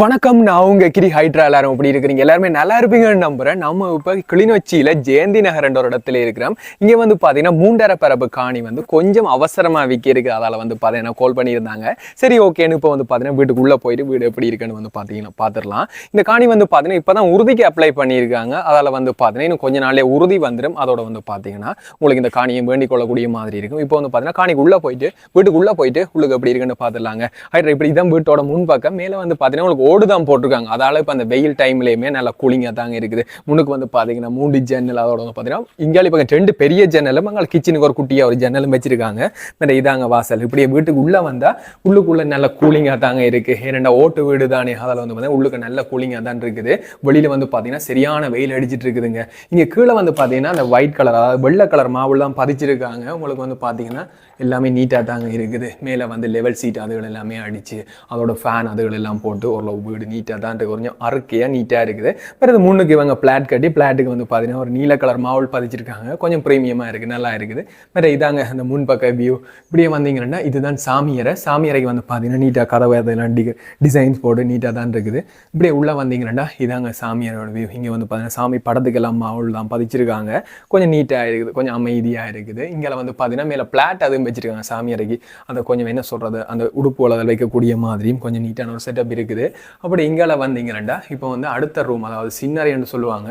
வணக்கம். நான் உங்க கிரி ஹைட்ரா. எல்லாரும் எப்படி இருக்கிறீங்க? எல்லாருமே நல்லா இருப்பீங்கன்னு நம்புறேன். நம்ம இப்போ கிளிநொச்சியில ஜெயந்தி நகர் என்ற ஒரு இடத்துல இருக்கிறோம். இங்க வந்து பாத்தீங்கன்னா 3.5 பரப்பு காணி வந்து கொஞ்சம் அவசரமா விற்க இருக்கு. அதால வந்து பாத்தீங்கன்னா கால் பண்ணியிருந்தாங்க. சரி, ஓகேன்னு இப்போ வந்து பாத்தீங்கன்னா வீட்டுக்குள்ள போயிட்டு வீடு எப்படி இருக்குன்னு வந்து பாத்தீங்கன்னா பாத்துடலாம். இந்த காணி வந்து பாத்தீங்கன்னா இப்பதான் உறுதிக்கு அப்ளை பண்ணியிருக்காங்க. அதால வந்து பாத்தீங்கன்னா இன்னும் கொஞ்ச நாளே உறுதி வந்துடும். அதோட வந்து பாத்தீங்கன்னா உங்களுக்கு இந்த காணியை வேண்டிக் கொள்ளக்கூடிய மாதிரி இருக்கும். இப்போ வந்து பாத்தீங்கன்னா காணிக்குள்ள போயிட்டு வீட்டுக்குள்ள போயிட்டு உங்களுக்கு எப்படி இருக்குன்னு பாத்துடலாங்க. ஹைட்ரா இப்படி தான் வீட்டோட முன்பக்கம் மேல வந்து பாத்தீங்கன்னா ஓடுதான் போட்டிருக்காங்க. அதால இப்ப அந்த வெயில் டைம்லயுமே நல்லா கூலிங்கா தாங்க இருக்குது. முன்னுக்கு வந்து பாத்தீங்கன்னா 3 ஜன்னல், அதோட வந்து பாத்தீங்கன்னா இங்காலி பக்கம் 2 பெரிய ஜன்னலும் அங்கே கிச்சனுக்கு ஒரு குட்டியா ஒரு ஜன்னலும் வச்சிருக்காங்க. இதாங்க வாசல். இப்படியே வீட்டுக்கு உள்ள வந்தா உள்ளுக்குள்ள நல்ல கூலிங்கா தாங்க இருக்கு. ஏன்னா ஓட்டு வீடு தானே, அதில் வந்து பாத்தீங்கன்னா உள்ளுக்கு நல்ல கூலிங்கா தான் இருக்குது. வெளியில வந்து பாத்தீங்கன்னா சரியான வெயில் அடிச்சிட்டு இருக்குதுங்க. இங்க கீழே வந்து பாத்தீங்கன்னா அந்த ஒயிட் கலர், அதாவது வெள்ளை கலர் மாவுலாம் பதிச்சிருக்காங்க. உங்களுக்கு வந்து பாத்தீங்கன்னா எல்லாமே நீட்டா தாங்க இருக்குது. மேல வந்து லெவல் சீட் அதுகள் எல்லாமே அடிச்சு அதோட ஃபேன் அதுகள் எல்லாம் போட்டு ஒரு வீடு நீட்டாக தான் இருக்குது. கொஞ்சம் அறுக்கையாக நீட்டாக இருக்குது. பிறகு முன்னுக்கு இவங்க பிளாட் கட்டி பிளாட்டுக்கு வந்து பார்த்தீங்கன்னா ஒரு நீல கலர் மாவுல் பதிச்சிருக்காங்க. கொஞ்சம் ப்ரீமியமாக இருக்குது, நல்லா இருக்குது. வேறு இதாங்க அந்த முன்பக்க வியூ. இப்படியே வந்தீங்கன்னா இதுதான் சாமியறை. சாமியறைக்கு வந்து பார்த்தீங்கன்னா நீட்டாக கதவை அதெல்லாம் டிசைன்ஸ் போட்டு நீட்டாக தான் இருக்குது. இப்படியே உள்ளே வந்தீங்கன்னா இதாங்க சாமியரோட வியூ. இங்கே வந்து பார்த்தீங்கன்னா சாமி படத்துக்கெல்லாம் மாவுல் தான் பதிச்சிருக்காங்க. கொஞ்சம் நீட்டாக இருக்குது, கொஞ்சம் அமைதியாக இருக்குது. இங்கே வந்து பார்த்தீங்கன்னா மேலே பிளாட் அதுவும் வச்சிருக்காங்க சாமியறைக்கு. அந்த கொஞ்சம் என்ன சொல்கிறது, அந்த உடுப்பு அதில் வைக்கக்கூடிய மாதிரியும் கொஞ்சம் நீட்டான ஒரு செட்டப் இருக்குது. அப்படி இங்கால வந்தீங்கன்னா இப்போ வந்து அடுத்த ரூம், அதாவது சின்னறைன்னு சொல்லுவாங்க.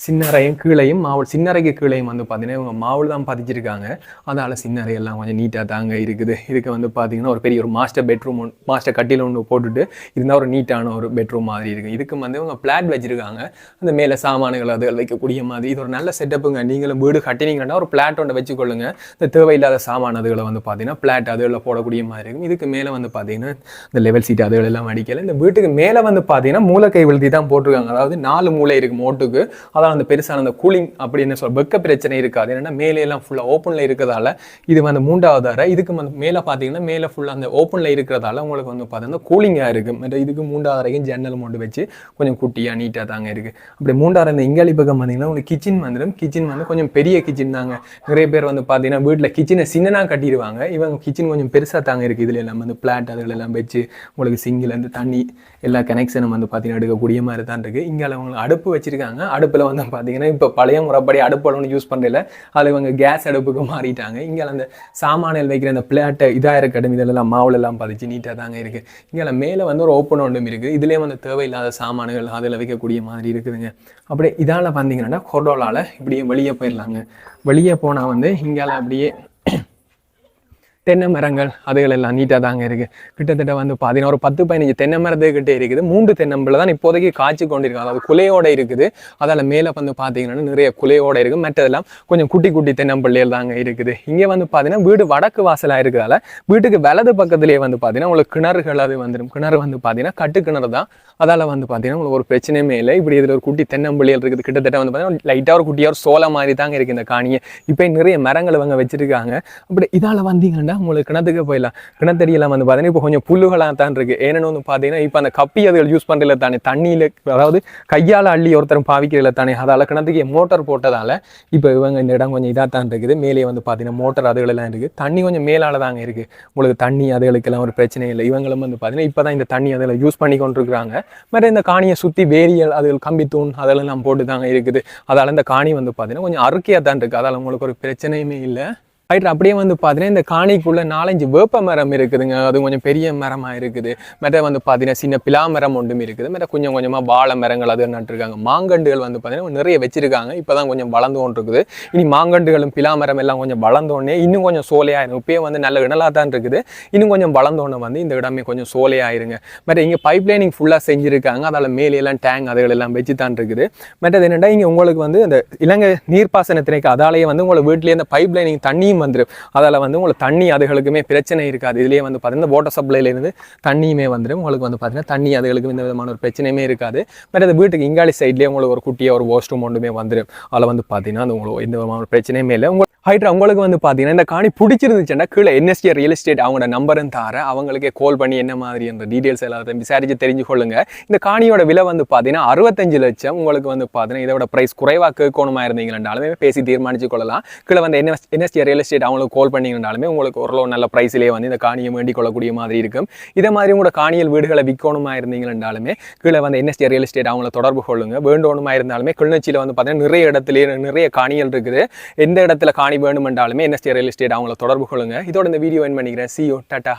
சின்னறையும் கீழையும் மாவுள், சின்னறைக்கு கீழையும் வந்து பார்த்தீங்கன்னா இவங்க மாவுள் தான் பதிச்சிருக்காங்க. அதனால சின்னறை எல்லாம் கொஞ்சம் நீட்டாக தாங்க இருக்குது. இதுக்கு வந்து பார்த்தீங்கன்னா ஒரு பெரிய ஒரு மாஸ்டர் பெட்ரூம், மாஸ்டர் கட்டில் ஒன்று போட்டுட்டு இருந்தால் ஒரு நீட்டான ஒரு பெட்ரூம் மாதிரி இருக்குது. இதுக்கு வந்து இவங்க பிளாட் வச்சிருக்காங்க. அந்த மேலே சாமான்கள் அது வைக்கக்கூடிய மாதிரி. இது ஒரு நல்ல செட்டப்புங்க. நீங்களும் வீடு கட்டினீங்கன்னா ஒரு பிளாட் ஒன்று வச்சுக்கொள்ளுங்க. இந்த தேவையில்லாத சாமான அதுகளை வந்து பார்த்தீங்கன்னா பிளாட் அதுகளில் போடக்கூடிய மாதிரி இருக்கும். இதுக்கு மேலே வந்து பார்த்தீங்கன்னா இந்த லெவல் சீட் அதுகள் எல்லாம் அடிக்கல. இந்த வீட்டுக்கு மேலே வந்து பார்த்தீங்கன்னா மூளைக்கை விழுதி தான் போட்டிருக்காங்க. அதாவது 4 மூளை இருக்கு மோட்டுக்கு. அதாவது அந்த பெருசான அந்த கூலிங் அப்படின்னு சொல்ல வெக்க பிரச்சனை இருக்காது. ஏன்னா மேலே எல்லாம் ஃபுல்லாக ஓப்பனில் இருக்கிறதால இது வந்து 3வது அறை. இதுக்கு வந்து மேலே பார்த்தீங்கன்னா மேலே ஃபுல்லாக அந்த ஓப்பனில் இருக்கிறதால உங்களுக்கு வந்து பார்த்தீங்கன்னா கூலிங்காக இருக்குது. இதுக்கு 3வது அறைக்கும் ஜன்னல் மோட்டு வச்சு கொஞ்சம் குட்டியாக நீட்டாக தாங்க இருக்குது. அப்படி 3வது இந்த இங்காலி பக்கம் பார்த்தீங்கன்னா உங்களுக்கு கிச்சன் வந்துடும். கிச்சன் வந்து கொஞ்சம் பெரிய கிச்சன் தாங்க. நிறைய பேர் வந்து பார்த்தீங்கன்னா வீட்டில் கிச்சனை சின்னனாக கட்டிடுவாங்க. இவங்க கிச்சன் கொஞ்சம் பெருசாக தாங்க இருக்குது. இதில் எல்லாம் வந்து பிளாட் அதுகள் எல்லாம் வச்சு உங்களுக்கு சிங்கிலேருந்து தண்ணி எல்லா கனெக்ஷனும் வந்து பார்த்தீங்கன்னா எடுக்கக்கூடிய மாதிரி தான் இருக்குது. இங்கே அவங்களுக்கு அடுப்பு வச்சிருக்காங்க. அடுப்பில் வந்து பார்த்தீங்கன்னா இப்போ பழைய முறைப்படி அடுப்பு ஒன்று யூஸ் பண்ணுறதில்ல, அதில் இவங்க கேஸ் அடுப்புக்கு மாறிட்டாங்க. இங்கே அந்த சாமானியல் வைக்கிற அந்த பிளாட்டை இதாக இருக்கட்டும், இதெல்லாம் மாவுல எல்லாம் பதிச்சு நீட்டாக தாங்க இருக்குது. இங்கே மேலே வந்து ஒரு ஓப்பன் ஒன்றும் இருக்குது. இதுலேயே வந்து தேவையில்லாத சாமான்கள் அதில் வைக்கக்கூடிய மாதிரி இருக்குதுங்க. அப்படியே இதால் பார்த்தீங்கன்னா கொடோலால் இப்படியே வெளியே போயிடலாங்க. வெளியே போனால் வந்து இங்கால அப்படியே தென்னை மரங்கள் அதுகள் எல்லாம் நீட்டாக தாங்க இருக்குது. கிட்டத்தட்ட வந்து பார்த்தீங்கன்னா ஒரு 10-15 தென்னை மரத்துக்கிட்டே இருக்குது. 3 தென்னம்பிள்ளை தான் இப்போதைக்கு காய்ச்சி கொண்டிருக்கு, அதாவது குலையோடு இருக்குது. அதால் மேலே வந்து பார்த்தீங்கன்னா நிறைய குலையோடு இருக்குது. மற்றதெல்லாம் கொஞ்சம் குட்டி குட்டி தென்னம்பிள்ளைகள் தாங்க இருக்குது. இங்கே வந்து பார்த்தீங்கன்னா வீடு வடக்கு வாசலாக இருக்கிறதால வீட்டுக்கு வலது பக்கத்துலேயே வந்து பார்த்தீங்கன்னா உங்களுக்கு கிணறுகள் அது வந்துடும். கிணறு வந்து பார்த்தீங்கன்னா கட்டு கிணறு தான். அதால் வந்து பார்த்தீங்கன்னா உங்களுக்கு ஒரு பிரச்சனையுமே இல்லை. இப்படி இதில் ஒரு குட்டி தென்னம்பிள்ளைகள் இருக்குது. கிட்டத்தட்ட வந்து பார்த்தீங்கன்னா லைட்டாக ஒரு குட்டியாக ஒரு சோளை மாதிரி தாங்க இருக்குது இந்த காணியை. இப்போ நிறைய மரங்கள் இவங்க வச்சிருக்காங்க. அப்படி இதால் வந்தீங்கன்னா உங்களுக்கு கிணத்துக்கு போயிடலாம். கிணத்தடியெல்லாம் வந்து பார்த்தீங்கன்னா இப்போ கொஞ்சம் புல்லுகளாக தான் இருக்குது. ஏன்னு வந்து பார்த்தீங்கன்னா இப்போ அந்த கப்பி அதுகள் யூஸ் பண்ணுறதுல தானே, தண்ணியில் அதாவது கையால் அள்ளி ஒருத்தரும் பாவிக்கிறதுல தானே, அதால் கிணத்துக்கு மோட்டர் போட்டதால் இப்போ இவங்க இந்த இடம் கொஞ்சம் இதாக தான் இருக்குது. மேலே வந்து பார்த்தீங்கன்னா மோட்டர் அதுகளெல்லாம் இருக்குது. தண்ணி கொஞ்சம் மேலால் தாங்க இருக்குது. உங்களுக்கு தண்ணி அதுகளுக்கெல்லாம் ஒரு பிரச்சனை இல்லை. இவங்களும் வந்து பார்த்தீங்கன்னா இப்போ தான் இந்த தண்ணி அதில் யூஸ் பண்ணி கொண்டிருக்கிறாங்க. மற்ற இந்த காணியை சுற்றி வேரியல் அதுகள் கம்பித்தூண் அதெல்லாம் போட்டு தாங்க இருக்குது. அதால் இந்த காணி வந்து பார்த்தீங்கன்னா கொஞ்சம் அறுக்கையாக தான் இருக்குது. அதால் உங்களுக்கு ஒரு பிரச்சனையுமே இல்லை. ரைட். அப்படியே வந்து பார்த்தீங்கன்னா இந்த காணிக்குள்ள 4-5 வேப்ப மரம் இருக்குதுங்க. அது கொஞ்சம் பெரிய மரமாக இருக்குது. மற்ற வந்து பார்த்தீங்கன்னா சின்ன பிலா மரம் ஒன்றும் இருக்குது. மற்ற கொஞ்சம் கொஞ்சமாக வாழை மரங்கள் அது நட்டுருக்காங்க. மாங்கண்டுகள் வந்து பார்த்தீங்கன்னா நிறைய வச்சிருக்காங்க. இப்போ தான் கொஞ்சம் வளர்ந்து கொண்டு இருக்குது. இனி மாங்கண்டுகளும் பிலா மரம் எல்லாம் கொஞ்சம் வளர்ந்தோடனே இன்னும் கொஞ்சம் சோலையாயிரும். இப்பயே வந்து நல்ல இடலாக தான் இருக்குது. இன்னும் கொஞ்சம் வளர்ந்தோடனே வந்து இந்த இடமே கொஞ்சம் சோலையாயிருங்க. மற்ற இங்கே பைப் லைனிங் ஃபுல்லாக செஞ்சுருக்காங்க. அதில் மேலையெல்லாம் டேங்க் அதுகள் எல்லாம் வச்சு தான் இருக்குது. மற்றது என்னென்னா இங்கே உங்களுக்கு வந்து இந்த இலங்கை நீர்ப்பாசன திணைக்கு அதாலேயே வந்து உங்களுக்கு வீட்டிலேயே இந்த பைப் லைனிங் தண்ணியும் வந்துடும். அதால் வந்து உங்களுக்கு தண்ணி அதுகளுக்குமே பிரச்சனை இருக்காது. இதுலேயே வந்து பார்த்தீங்கன்னா வாட்டர் சப்ளைலேருந்து தண்ணியுமே வந்துடும். உங்களுக்கு வந்து பார்த்தீங்கன்னா தண்ணி அதுகளுக்கு இந்த விதமான ஒரு பிரச்சனையுமே இருக்காது. மற்ற வீட்டுக்கு இங்காலி சைட்லேயே உங்களுக்கு ஒரு குட்டியாக ஒரு வாஷ்ரூம் ஒன்றுமே வந்துடும். அதில் வந்து பார்த்தீங்கன்னா அது உங்களுக்கு எந்த விதமான ஒரு பிரச்சனையுமே இல்லை. ஹைட்ரா உங்களுக்கு வந்து பார்த்தீங்கன்னா இந்த காணி பிடிச்சிருந்துச்சுன்னா கீழே என்எஸ்டி ரியல் எஸ்டேட் அவங்களோட நம்பரும் தார அவங்களுக்கே கால் பண்ணி என்ன மாதிரி என்ற டீடைல்ஸ் எல்லாத்தையும் விசாரிச்சு தெரிஞ்சு கொள்ளுங்க. இந்த காணியோட விலை வந்து பார்த்தீங்கன்னா 65 லட்சம். உங்களுக்கு வந்து பார்த்தீங்கன்னா இதோட பிரைஸ் குறைவாக கேட்கணுமா இருந்தீங்கன்னாலுமே பேசி தீர்மானிச்சு கொள்ளலாம். கீழே வந்து என்எஸ்டி ரியல் எஸ்டேட் அவங்களுக்கு கால் பண்ணிங்கனாலுமே உங்களுக்கு ஓரளவு நல்ல பிரைஸ்லேயே வந்து இந்த காணியை வேண்டிக் கொள்ளக்கூடிய மாதிரி இருக்கும். இதே மாதிரி உங்களோட காணியல் வீடுகளை விற்கணுமா இருந்தீங்கன்னாலுமே கீழே வந்து என்எஸ்டி ரியல் எஸ்டேட் அவங்கள தொடர்பு கொள்ளுங்க. வேண்டணுமா இருந்தாலுமே கிளிநொச்சியில் வந்து பார்த்தீங்கன்னா நிறைய இடத்துலேயே நிறைய காணிகள் இருக்குது. எந்த இடத்துல காணி வேணுமென்றாலுமே என்எஸ்டி ரியல் எஸ்டேட் அவங்கள தொடர்பு கொள்ளுங்க. இதோட இந்த வீடியோ என் பண்ணிக்கிறேன். See you, Tata.